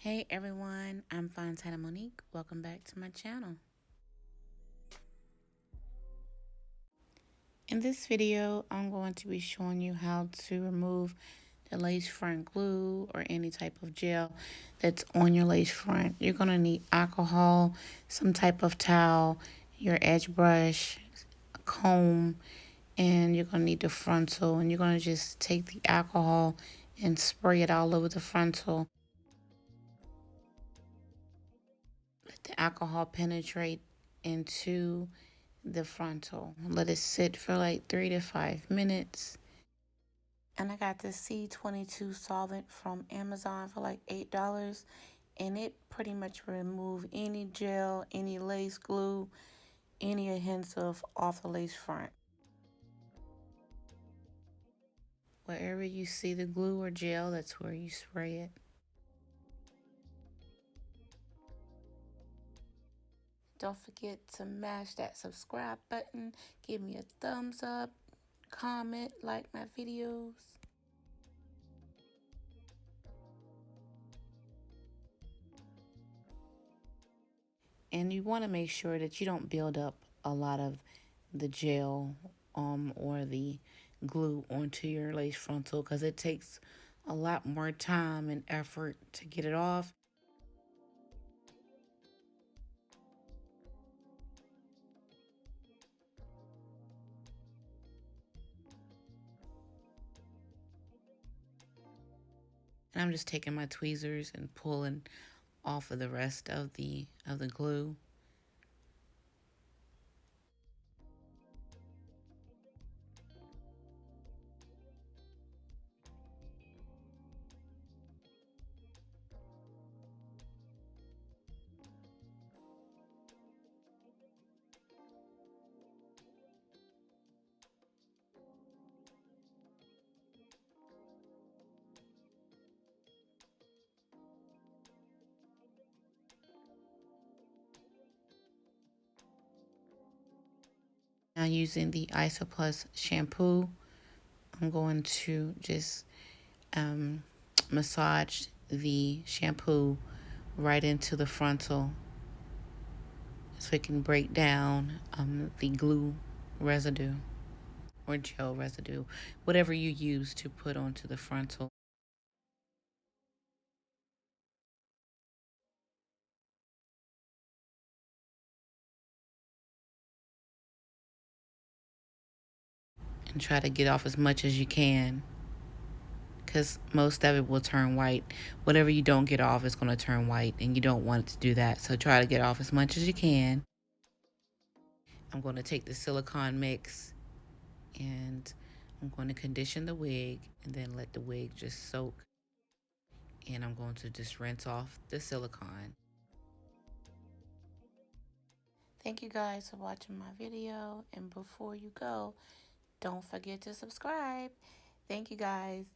Hey everyone, I'm Fontana Monique. Welcome back to my channel. In this video, I'm going to be showing you how to remove the lace front glue or any type of gel that's on your lace front. You're going to need alcohol, some type of towel, your edge brush, a comb, and you're going to need the frontal. And you're going to just take the alcohol and spray it all over the frontal. Let the alcohol penetrate into the frontal. Let it sit for like 3 to 5 minutes. And I got this C22 solvent from Amazon for like $8. And it pretty much remove any gel, any lace glue, any hints of off the lace front. Wherever you see the glue or gel, that's where you spray it. Don't forget to mash that subscribe button. Give me a thumbs up, comment, like my videos. And you want to make sure that you don't build up a lot of the gel or the glue onto your lace frontal, because it takes a lot more time and effort to get it off. And I'm just taking my tweezers and pulling off of the rest of the glue. Now using the Isoplus shampoo, I'm going to just massage the shampoo right into the frontal so it can break down the glue residue or gel residue, whatever you use to put onto the frontal. And try to get off as much as you can, because most of it will turn white. Whatever you don't get off is going to turn white, and you don't want it to do that. So try to get off as much as you can. I'm going to take the silicone mix and I'm going to condition the wig and then let the wig just soak. And I'm going to just rinse off the silicone. Thank you guys for watching my video. And before you go, don't forget to subscribe. Thank you guys.